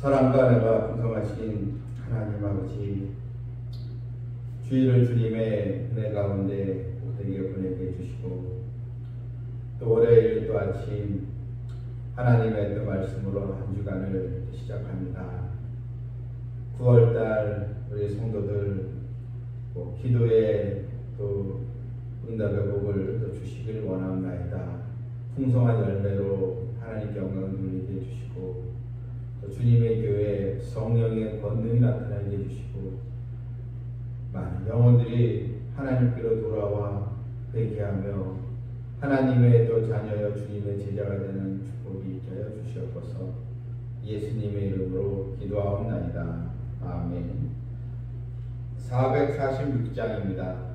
사랑과 은혜가 풍성하신 하나님 아버지, 주일을 주님의 은혜 가운데 모두에게 보내게 해주시고, 또 월요일 또 아침 하나님의 또 말씀으로 한 주간을 시작합니다. 9월달 우리 성도들 기도에 또 응답의 복을 또 주시길 원합니다. 풍성한 열매로 하나님께 영광을 돌리게 해주시고, 또 주님의 교회 성령의 권능이 나타나게 해주시고, 많은 영혼들이 하나님께로 돌아와 회개하며 하나님의 또 자녀여 주님의 제자가 되는 축복이 있게 하여 주시옵소서. 예수님의 이름으로 기도하옵나이다. 아멘. 446장입니다.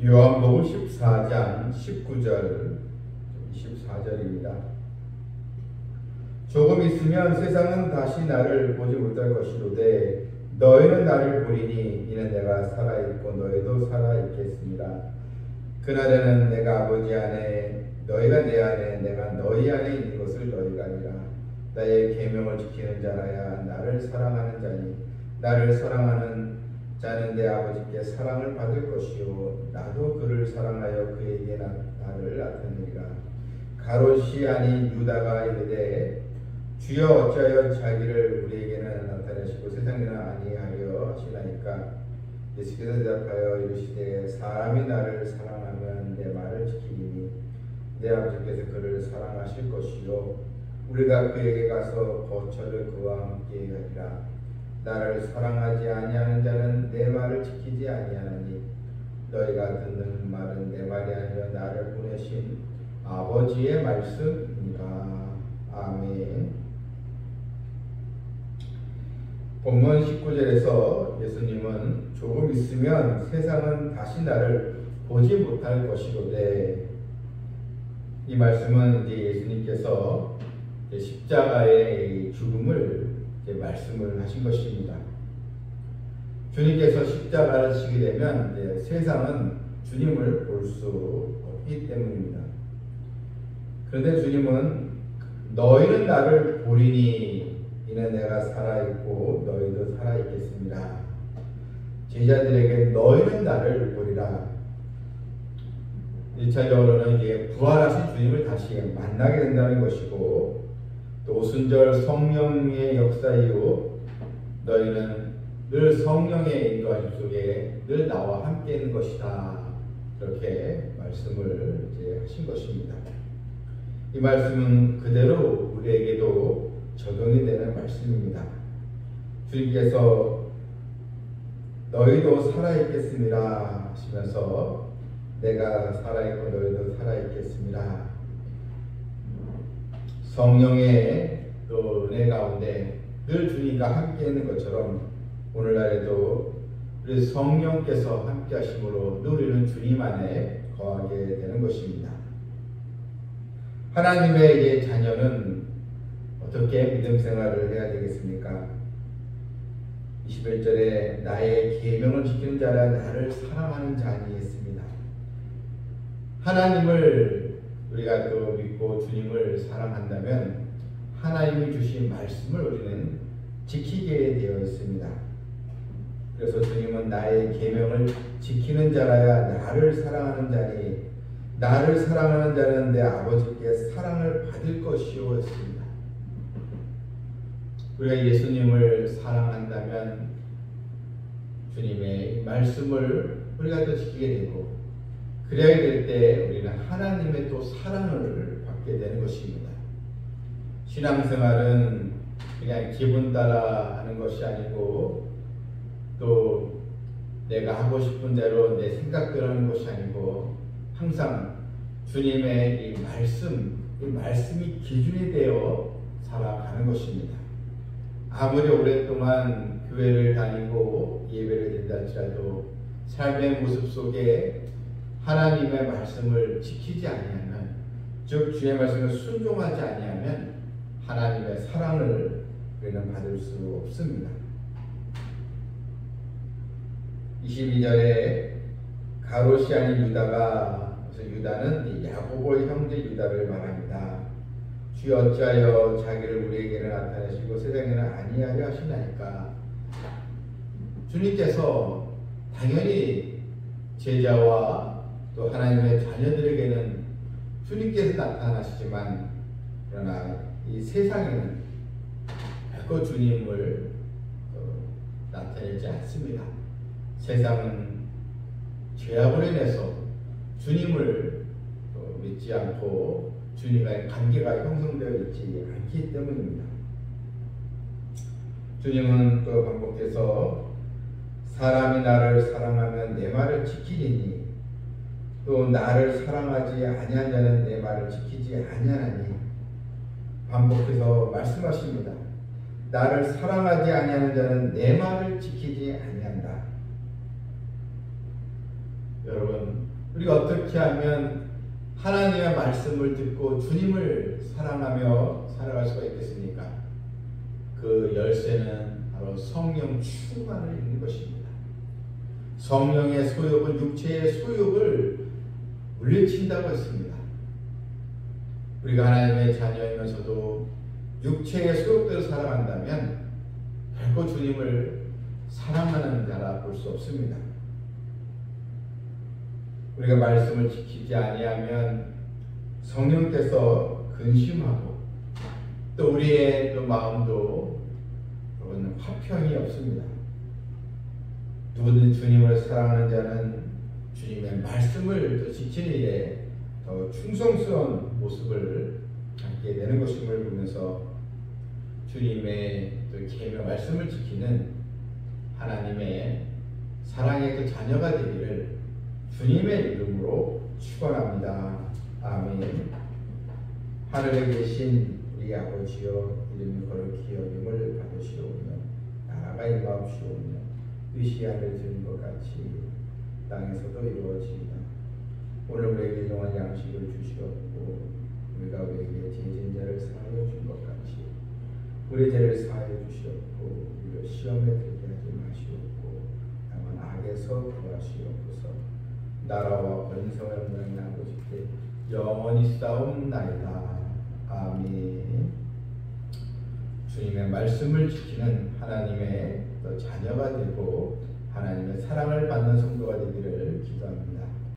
요한복음 14장 19절 24절입니다. 조금 있으면 세상은 다시 나를 보지 못할 것이로되 너희는 나를 보리니 이는 내가 살아있고 너희도 살아있겠습니다. 그날에는 내가 아버지 안에 너희가 내 안에 내가 너희 안에 있는 것을 너희가 알리라. 나의 계명을 지키는 자라야 나를 사랑하는 자니 나를 사랑하는 자는 내 아버지께 사랑을 받을 것이요 나도 그를 사랑하여 그에게 나를 나타내리라. 가롯이 아닌 유다가 이르되 주여 어찌하여 자기를 우리에게는 나타내시고 세상에는 아니하려 하시나이까. 예수께서 대답하여 이르시되 사람이 나를 사랑하면 내 말을 지키리니 내 아버지께서 그를 사랑하실 것이요 우리가 그에게 가서 거처를 그와 함께 하리라. 나를 사랑하지 아니하는 자는 내 말을 지키지 아니하나니 너희가 듣는 말은 내 말이 아니라 나를 보내신 아버지의 말씀이니라. 아멘. 본문 19절에서 예수님은 조금 있으면 세상은 다시 나를 보지 못할 것이로되, 이 말씀은 이제 예수님께서 십자가의 죽음을 말씀을 하신 것입니다. 주님께서 십자가를 지게 되면 세상은 주님을 볼 수 없기 때문입니다. 그런데 주님은 너희는 나를 보리니 이는 내가 살아있고 너희도 살아있겠습니다 제자들에게 너희는 나를 보리라. 1차적으로는 이제 부활하신 주님을 다시 만나게 된다는 것이고, 또 오순절 성령의 역사 이후 너희는 늘 성령의 인도하심 속에 늘 나와 함께 있는 것이다. 이렇게 말씀을 이제 하신 것입니다. 이 말씀은 그대로 우리에게도 적용이 되는 말씀입니다. 주님께서 너희도 살아있겠습니다 하시면서 내가 살아있고 너희도 살아있겠습니다. 성령의 또 은혜 가운데 늘 주님과 함께 있는 것처럼 오늘날에도 우리 성령께서 함께 하심으로 늘 우리는 주님 안에 거하게 되는 것입니다. 하나님의 자녀는 어떻게 믿음 생활을 해야 되겠습니까? 21절에 나의 계명을 지키는 자라 나를 사랑하는 자니 있습니다. 하나님을 우리가 또 믿고 주님을 사랑한다면 하나님이 주신 말씀을 우리는 지키게 되어 있습니다. 그래서 주님은 나의 계명을 지키는 자라야 나를 사랑하는 자니 나를 사랑하는 자는 내 아버지께 사랑을 받을 것이요 했습니다. 우리가 예수님을 사랑한다면 주님의 말씀을 우리가 또 지키게 되고, 그래야 될 때 우리는 하나님의 또 사랑을 받게 되는 것입니다. 신앙생활은 그냥 기분 따라 하는 것이 아니고, 또 내가 하고 싶은 대로 내 생각대로 하는 것이 아니고, 항상 주님의 이 말씀이 기준이 되어 살아가는 것입니다. 아무리 오랫동안 교회를 다니고 예배를 드린다 할지라도 삶의 모습 속에 하나님의 말씀을 지키지 아니하면, 즉 주의 말씀을 순종하지 아니하면 하나님의 사랑을 우리는 받을 수 없습니다. 22절에 가롯이 아닌 유다가, 그래서 유다는 야고보의 형제 유다를 말합니다. 주여 어찌하여 자기를 우리에게는 나타내시고 세상에는 아니하려 하시나이까. 주님께서 당연히 제자와 또 하나님의 자녀들에게는 주님께서 나타나시지만, 그러나 이 세상에는 결코 주님을 나타내지 않습니다. 세상은 죄악으로 인해서 주님을 믿지 않고 주님과의 관계가 형성되어 있지 않기 때문입니다. 주님은 또 반복해서 사람이 나를 사랑하면 내 말을 지키리니 또 나를 사랑하지 아니한 자는 내 말을 지키지 아니하나니, 반복해서 말씀하십니다. 나를 사랑하지 아니하는 자는 내 말을 지키지 아니한다. 여러분, 우리가 어떻게 하면 하나님의 말씀을 듣고 주님을 사랑하며 살아갈 수가 있겠습니까? 그 열쇠는 바로 성령 충만을 있는 것입니다. 성령의 소욕은 육체의 소욕을 물리친다고 했습니다. 우리가 하나님의 자녀이면서도 육체의 소욕대로 살아간다면 결코 주님을 사랑하는 자라 볼 수 없습니다. 우리가 말씀을 지키지 아니하면 성령께서 근심하고 또 우리의 또 마음도 그런 화평이 없습니다. 누구든 주님을 사랑하는 자는 주님의 말씀을 또 지키는 일에 더 충성스러운 모습을 갖게 되는 것임을 보면서 주님의 또 계명 말씀을 지키는 하나님의 사랑의 그 자녀가 되기를 주님의 이름으로 축원합니다. 아멘. 하늘에 계신 우리 아버지여, 이름이 거룩히 여김을 받으시오며 나라가 임하옵시오며 뜻이 하늘에 이루어진 것 같이 땅에서도 이루어지이다. 오늘 우리에게 일용할 양식을 주시옵고 우리가 우리에게 죄진 자를 사하여 준 것 같이 우리 죄를 사하여 주시옵고 우리를 시험에 들게 하지 마시옵고 다만 악에서 구하시옵소서. 나라와 권세와 영광이 아버지께 영원히 싸움나이다. 아멘. 주님의 말씀을 지키는 하나님의 자녀가 되고 하나님의 사랑을 받는 성도가 되기를 기도합니다.